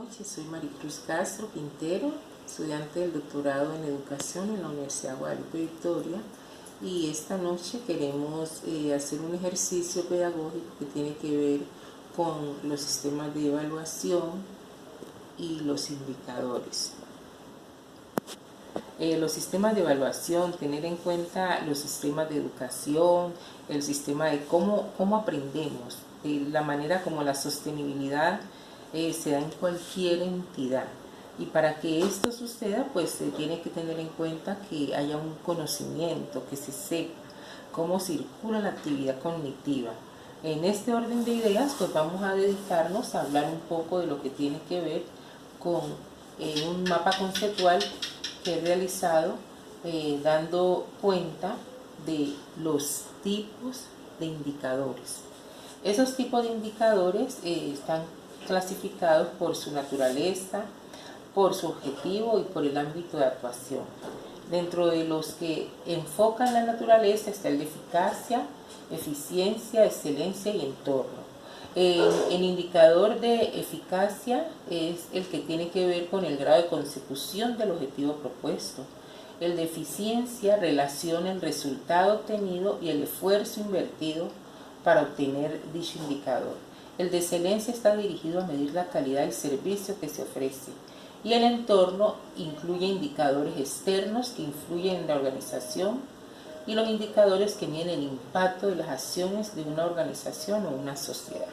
noches, soy Maricruz Castro Quintero, estudiante del doctorado en educación en la Universidad Guadalupe Victoria, y esta noche queremos hacer un ejercicio pedagógico que tiene que ver con los sistemas de evaluación y los indicadores. Los sistemas de evaluación, tener en cuenta los sistemas de educación, el sistema de cómo aprendemos, la manera como la sostenibilidad se da en cualquier entidad. Y para que esto suceda, pues se tiene que tener en cuenta que haya un conocimiento, que se sepa cómo circula la actividad cognitiva. En este orden de ideas, pues vamos a dedicarnos a hablar un poco de lo que tiene que ver con un mapa conceptual que he realizado dando cuenta de los tipos de indicadores. Esos tipos de indicadores están clasificados por su naturaleza, por su objetivo y por el ámbito de actuación. Dentro de los que enfocan la naturaleza está el de eficacia, eficiencia, excelencia y entorno. El indicador de eficacia es el que tiene que ver con el grado de consecución del objetivo propuesto. El de eficiencia relaciona el resultado obtenido y el esfuerzo invertido para obtener dicho indicador. El de excelencia está dirigido a medir la calidad del servicio que se ofrece. Y el entorno incluye indicadores externos que influyen en la organización y los indicadores que miden el impacto de las acciones de una organización o una sociedad.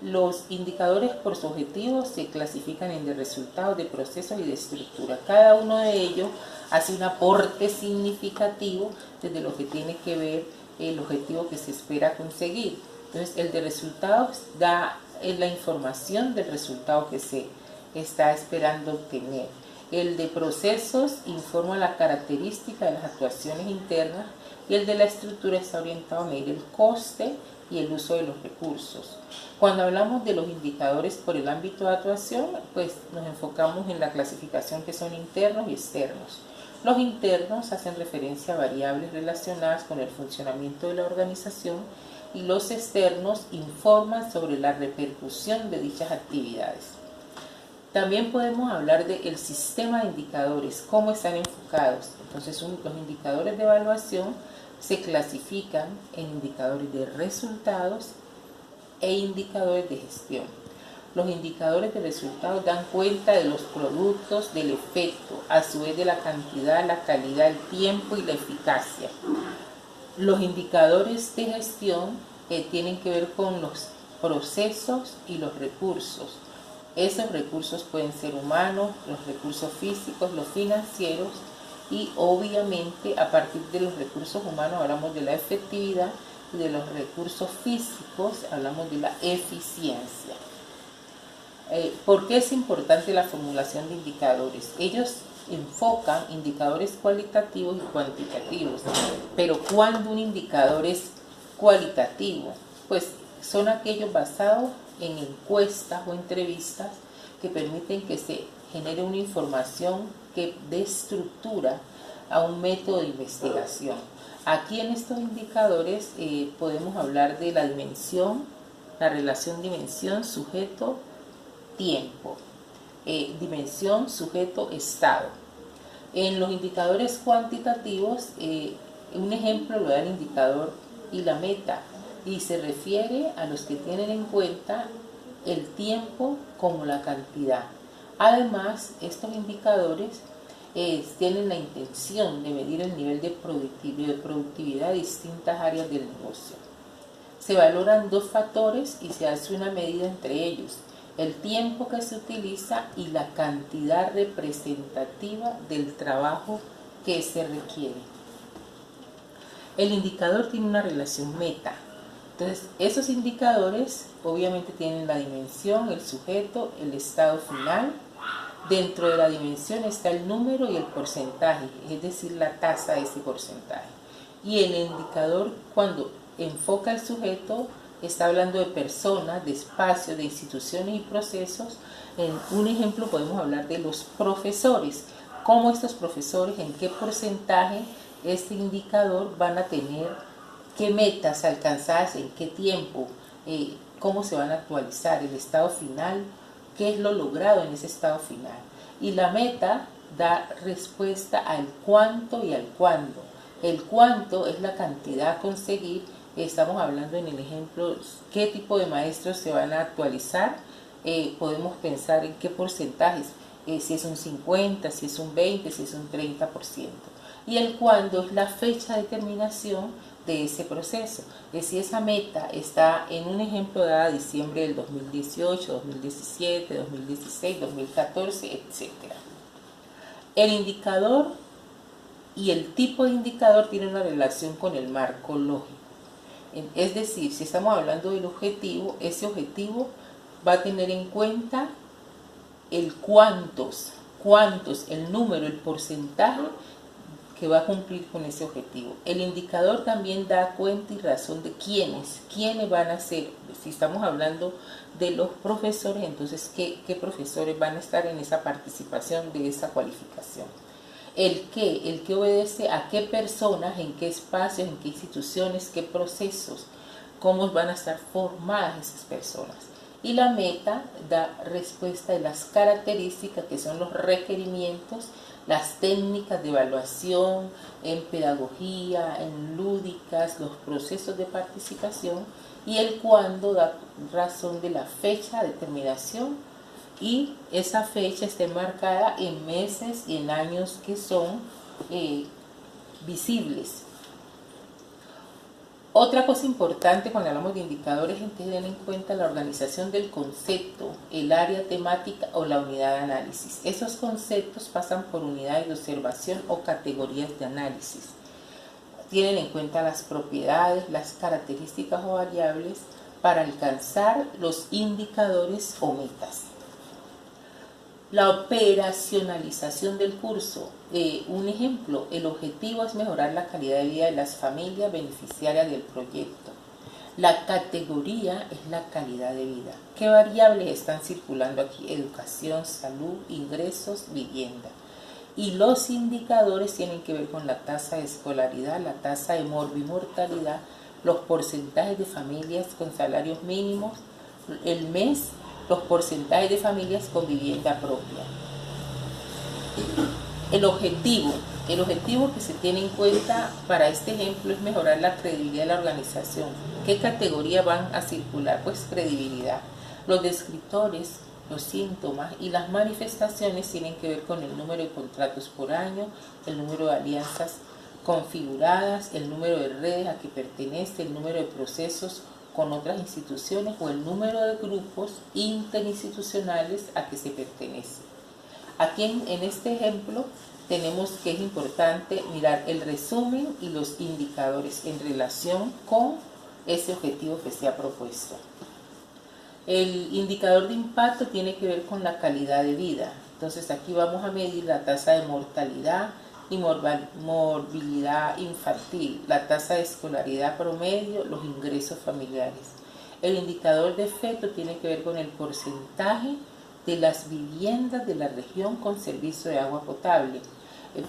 Los indicadores por su objetivo se clasifican en de resultados, de procesos y de estructura. Cada uno de ellos hace un aporte significativo desde lo que tiene que ver el objetivo que se espera conseguir. Entonces, el de resultados da la información del resultado que se está esperando obtener. El de procesos informa la característica de las actuaciones internas y el de la estructura está orientado a medir el coste y el uso de los recursos. Cuando hablamos de los indicadores por el ámbito de actuación, pues nos enfocamos en la clasificación que son internos y externos. Los internos hacen referencia a variables relacionadas con el funcionamiento de la organización y los externos informan sobre la repercusión de dichas actividades. También podemos hablar del sistema de indicadores, cómo están enfocados. Entonces, los indicadores de evaluación se clasifican en indicadores de resultados e indicadores de gestión. Los indicadores de resultados dan cuenta de los productos, del efecto, a su vez de la cantidad, la calidad, el tiempo y la eficacia. Los indicadores de gestión tienen que ver con los procesos y los recursos. Esos recursos pueden ser humanos, los recursos físicos, los financieros y obviamente a partir de los recursos humanos hablamos de la efectividad y de los recursos físicos hablamos de la eficiencia. ¿Por qué es importante la formulación de indicadores? Ellos enfocan indicadores cualitativos y cuantitativos, pero ¿cuándo un indicador es cualitativo? Pues son aquellos basados en encuestas o entrevistas que permiten que se genere una información que dé estructura a un método de investigación. Aquí en estos indicadores podemos hablar de la dimensión, la relación dimensión, sujeto, tiempo, dimensión, sujeto, estado. En los indicadores cuantitativos, un ejemplo lo da el indicador y la meta, y se refiere a los que tienen en cuenta el tiempo como la cantidad. Además, estos indicadores tienen la intención de medir el nivel de productividad de distintas áreas del negocio. Se valoran dos factores y se hace una medida entre ellos: el tiempo que se utiliza y la cantidad representativa del trabajo que se requiere. El indicador tiene una relación meta. Entonces, esos indicadores obviamente tienen la dimensión, el sujeto, el estado final. Dentro de la dimensión está el número y el porcentaje, es decir, la tasa de ese porcentaje. Y el indicador, cuando enfoca el sujeto, está hablando de personas, de espacios, de instituciones y procesos. En un ejemplo podemos hablar de los profesores. Cómo estos profesores, en qué porcentaje este indicador van a tener, qué metas alcanzadas, en qué tiempo, cómo se van a actualizar, el estado final, qué es lo logrado en ese estado final. Y la meta da respuesta al cuánto y al cuándo. El cuánto es la cantidad a conseguir. Estamos hablando en el ejemplo qué tipo de maestros se van a actualizar. Podemos pensar en qué porcentajes, si es un 50, si es un 20, si es un 30%. Y el cuándo es la fecha de terminación de ese proceso. Si esa meta está en un ejemplo dada diciembre del 2018, 2017, 2016, 2014, etc. El indicador y el tipo de indicador tienen una relación con el marco lógico. Es decir, si estamos hablando del objetivo, ese objetivo va a tener en cuenta el cuántos, el número, el porcentaje que va a cumplir con ese objetivo. El indicador también da cuenta y razón de quiénes van a ser. Si estamos hablando de los profesores, entonces qué profesores van a estar en esa participación de esa cualificación. El que obedece a qué personas, en qué espacios, en qué instituciones, qué procesos, cómo van a estar formadas esas personas. Y la meta da respuesta de las características que son los requerimientos, las técnicas de evaluación, en pedagogía, en lúdicas, los procesos de participación, y el cuándo da razón de la fecha de terminación, y esa fecha está enmarcada en meses y en años que son visibles. Otra cosa importante cuando hablamos de indicadores es tener en cuenta la organización del concepto, el área temática o la unidad de análisis. Esos conceptos pasan por unidades de observación o categorías de análisis. Tienen en cuenta las propiedades, las características o variables para alcanzar los indicadores o metas. La operacionalización del curso. Un ejemplo, el objetivo es mejorar la calidad de vida de las familias beneficiarias del proyecto. La categoría es la calidad de vida. ¿Qué variables están circulando aquí? Educación, salud, ingresos, vivienda. Y los indicadores tienen que ver con la tasa de escolaridad, la tasa de morbimortalidad, los porcentajes de familias con salarios mínimos, el mes, los porcentajes de familias con vivienda propia. El objetivo que se tiene en cuenta para este ejemplo es mejorar la credibilidad de la organización. ¿Qué categoría van a circular? Pues credibilidad. Los descriptores, los síntomas y las manifestaciones tienen que ver con el número de contratos por año, el número de alianzas configuradas, el número de redes a que pertenece, el número de procesos con otras instituciones o el número de grupos interinstitucionales a que se pertenece. Aquí en este ejemplo tenemos que es importante mirar el resumen y los indicadores en relación con ese objetivo que se ha propuesto. El indicador de impacto tiene que ver con la calidad de vida. Entonces aquí vamos a medir la tasa de mortalidad y morbilidad infantil, la tasa de escolaridad promedio, los ingresos familiares. El indicador de efecto tiene que ver con el porcentaje de las viviendas de la región con servicio de agua potable.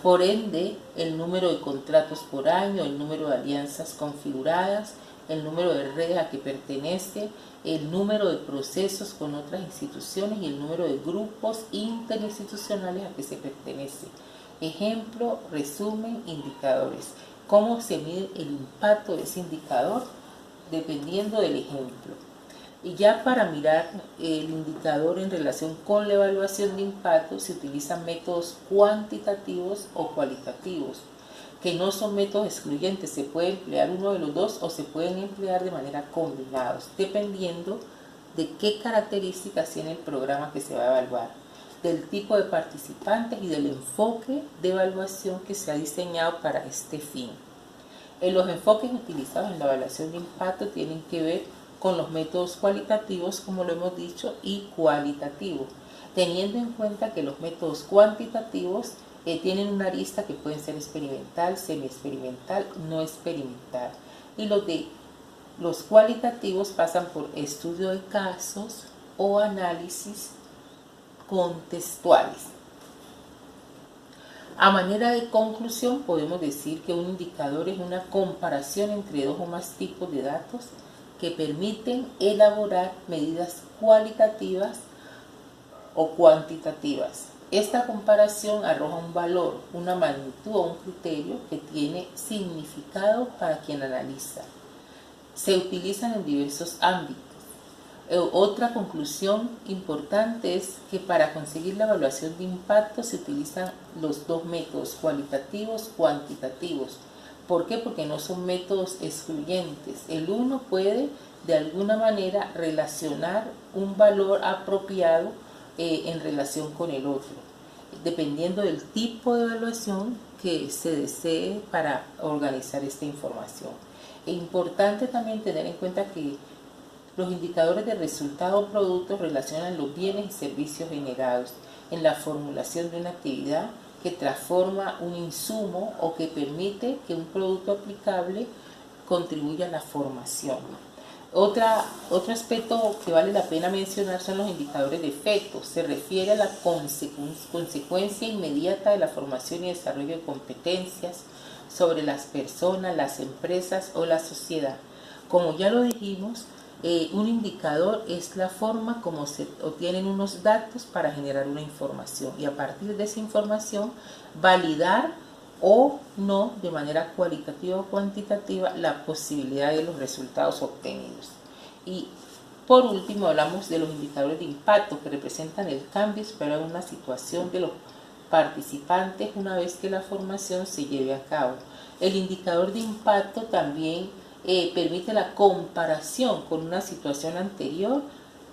Por ende, el número de contratos por año, el número de alianzas configuradas, el número de redes a que pertenece, el número de procesos con otras instituciones y el número de grupos interinstitucionales a que se pertenece. Ejemplo, resumen, indicadores. ¿Cómo se mide el impacto de ese indicador? Dependiendo del ejemplo. Y ya para mirar el indicador en relación con la evaluación de impacto se utilizan métodos cuantitativos o cualitativos, que no son métodos excluyentes. Se puede emplear uno de los dos o se pueden emplear de manera combinados, dependiendo de qué características tiene el programa que se va a evaluar, del tipo de participantes y del enfoque de evaluación que se ha diseñado para este fin. Los enfoques utilizados en la evaluación de impacto tienen que ver con los métodos cualitativos, como lo hemos dicho, y cualitativos, teniendo en cuenta que los métodos cuantitativos tienen una arista que pueden ser experimental, semi-experimental, no experimental, y los cualitativos pasan por estudio de casos o análisis contextuales. A manera de conclusión, podemos decir que un indicador es una comparación entre dos o más tipos de datos que permiten elaborar medidas cualitativas o cuantitativas. Esta comparación arroja un valor, una magnitud o un criterio que tiene significado para quien analiza. Se utilizan en diversos ámbitos. Otra conclusión importante es que para conseguir la evaluación de impacto se utilizan los dos métodos, cualitativos, cuantitativos. ¿Por qué? Porque no son métodos excluyentes. El uno puede de alguna manera relacionar un valor apropiado en relación con el otro, dependiendo del tipo de evaluación que se desee para organizar esta información. Es importante también tener en cuenta que los indicadores de resultado o producto relacionan los bienes y servicios generados en la formulación de una actividad que transforma un insumo o que permite que un producto aplicable contribuya a la formación. Otro aspecto que vale la pena mencionar son los indicadores de efecto. Se refiere a la consecuencia inmediata de la formación y desarrollo de competencias sobre las personas, las empresas o la sociedad. Como ya lo dijimos, un indicador es la forma como se obtienen unos datos para generar una información y a partir de esa información validar o no de manera cualitativa o cuantitativa la posibilidad de los resultados obtenidos. Y por último hablamos de los indicadores de impacto que representan el cambio esperado en una situación de los participantes una vez que la formación se lleve a cabo. El indicador de impacto también permite la comparación con una situación anterior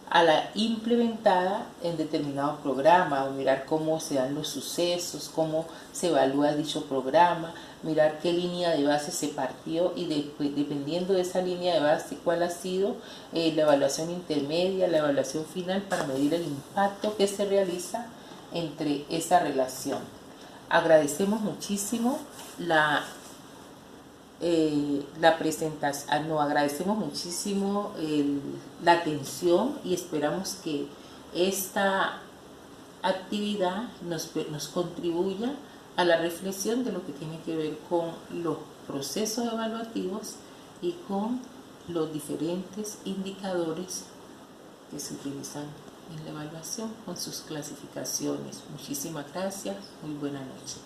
a la implementada en determinado programa, o mirar cómo se dan los sucesos, cómo se evalúa dicho programa, mirar qué línea de base se partió y dependiendo de esa línea de base cuál ha sido la evaluación intermedia, la evaluación final para medir el impacto que se realiza entre esa relación. Agradecemos muchísimo la presentación, agradecemos muchísimo la atención y esperamos que esta actividad nos contribuya a la reflexión de lo que tiene que ver con los procesos evaluativos y con los diferentes indicadores que se utilizan en la evaluación con sus clasificaciones. Muchísimas gracias, muy buena noche.